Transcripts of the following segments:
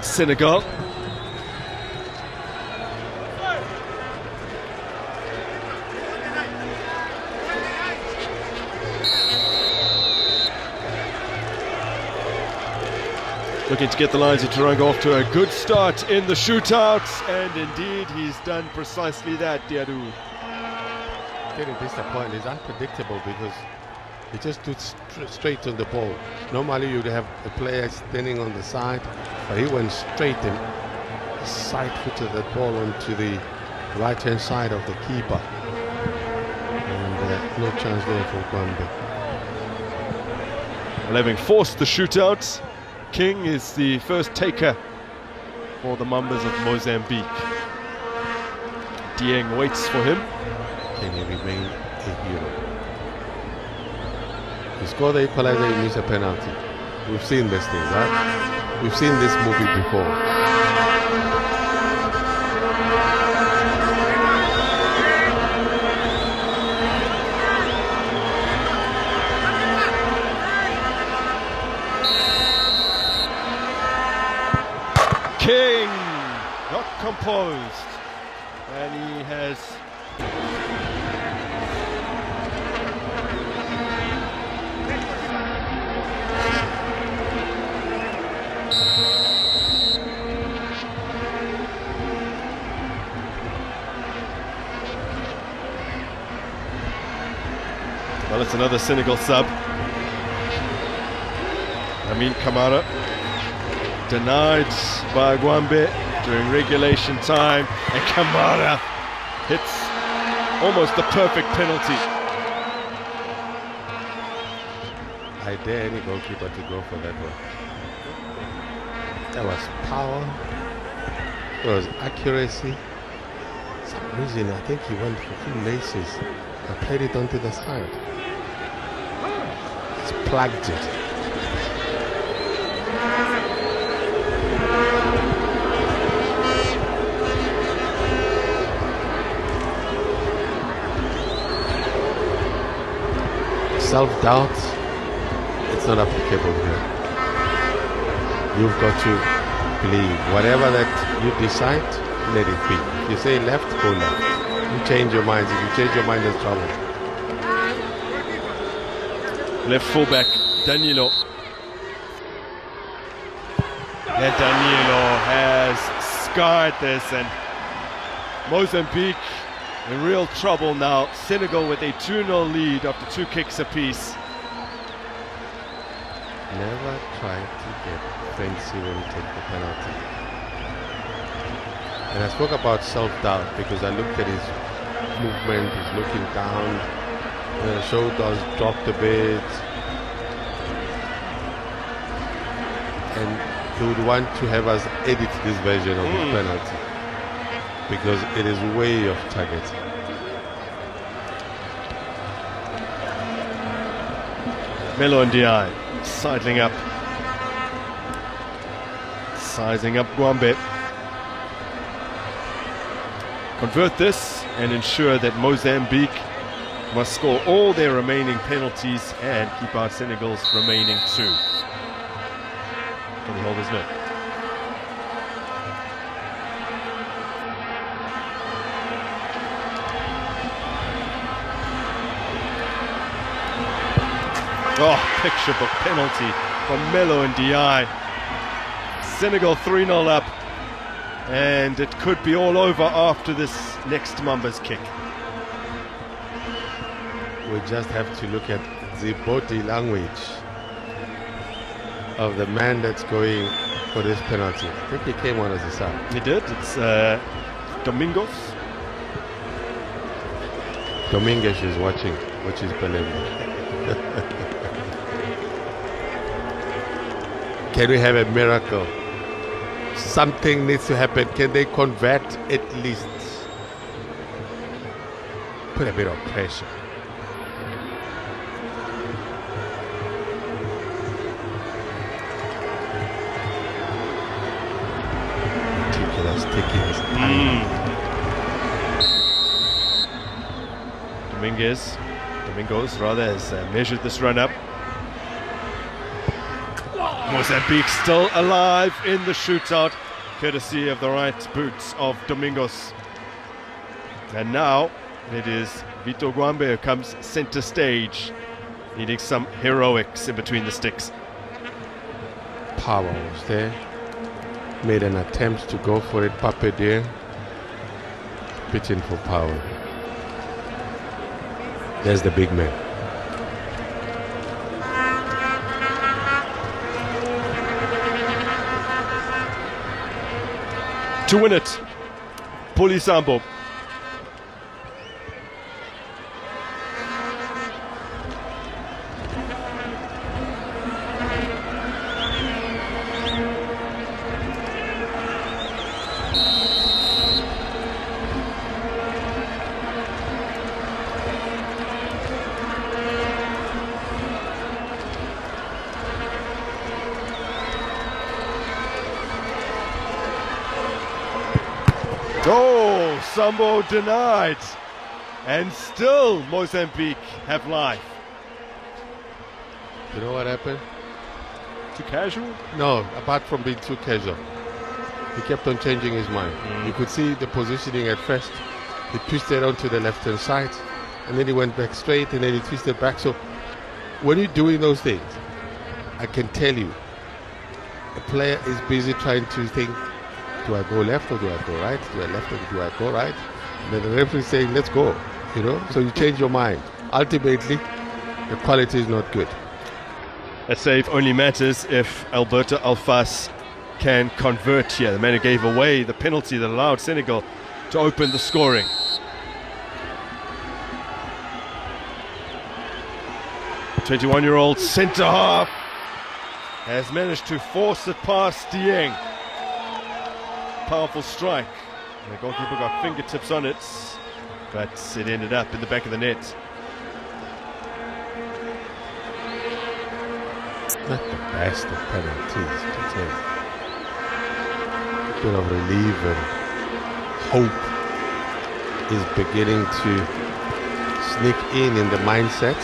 Senegal. Looking to get the Lions of Tauranga off to a good start in the shootouts, and indeed he's done precisely that, Diadu. Getting disappointed is unpredictable because he just stood straight on the ball. Normally you'd have a player standing on the side, but he went straight and side-footed that ball onto the right-hand side of the keeper. And no chance there for Gwambe. Well, having forced the shootout, King is the first taker for the Mambas of Mozambique. Dieng waits for him. Can he remain a hero? You score the equalizer, you miss a penalty. We've seen these things, right? We've seen this movie before. King, not composed, and he has well, it's another Senegal sub. Amin Kamara denied by Gwambe during regulation time, and Kamara hits almost the perfect penalty. I dare any goalkeeper to go for that one. That was power, there was accuracy. For some reason I think he went for 2 laces and played it onto the side. Just plugged it. Self-doubt, it's not applicable here. You've got to believe whatever that you decide, let it be. If you say left, go left. You change your minds. If you change your mind, there's trouble. Left fullback Danilo. And Danilo has skied this, and Mozambique in real trouble now. Senegal with a 2-0 lead after 2 kicks apiece. Never try to get fancy when you take the penalty. And I spoke about self-doubt because I looked at his movement, he's looking down, the shoulders dropped a bit. And he would want to have us edit this version of his penalty, because it is way off target. Melo Ndiaye sidling up, sizing up Gwambe. Convert this and ensure that Mozambique must score all their remaining penalties and keep out Senegal's remaining 2. Can he hold his net? Oh, picture book penalty from Melo Ndiaye. Senegal 3-0 up, and it could be all over after this next Mamba's kick. We just have to look at the body language of the man that's going for this penalty. I think he came on as a sub. He did. It's Domingos. Dominguez is watching, which is believable. Can we have a miracle? Something needs to happen. Can they convert at least? Put a bit of pressure. Meticulous, taking his time. Domingos rather has measured this run up. Mozambique still alive in the shootout, courtesy of the right boots of Domingos. And now it is Vito Guambe who comes center stage, needing some heroics in between the sticks. Power was there. Made an attempt to go for it. Pape there. Pitching for power. There's the big man. To win it, Pulisambo. Oh, Sambo denied, and still Mozambique have life. You know what happened? Too casual? No, apart from being too casual. He kept on changing his mind. You could see the positioning at first. He twisted onto the left-hand side, and then he went back straight, and then he twisted back. So when you're doing those things, I can tell you, a player is busy trying to think, do I go left or do I go right? Do I left or do I go right? And then the referee is saying, let's go, you know? So you change your mind. Ultimately, the quality is not good. A save only matters if Alberto Alfas can convert here. The man who gave away the penalty that allowed Senegal to open the scoring. The 21-year-old centre half has managed to force it past Dieng. Powerful strike. The goalkeeper got fingertips on it, but it ended up in the back of the net. Not the best of penalties, to tell you. A bit of relief and hope is beginning to sneak in the mindset.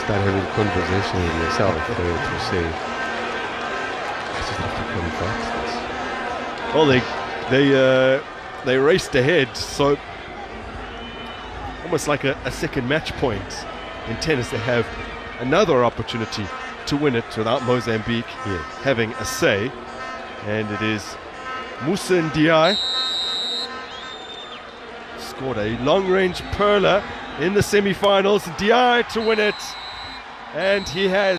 Start having conversation with yourself to say, I just have to convert this. Well, they raced ahead, so almost like a second match point in tennis. They have another opportunity to win it without Mozambique having a say, and it is Musa Ndiaye scored a long-range perler in the semi-finals. Ndiaye to win it. And he has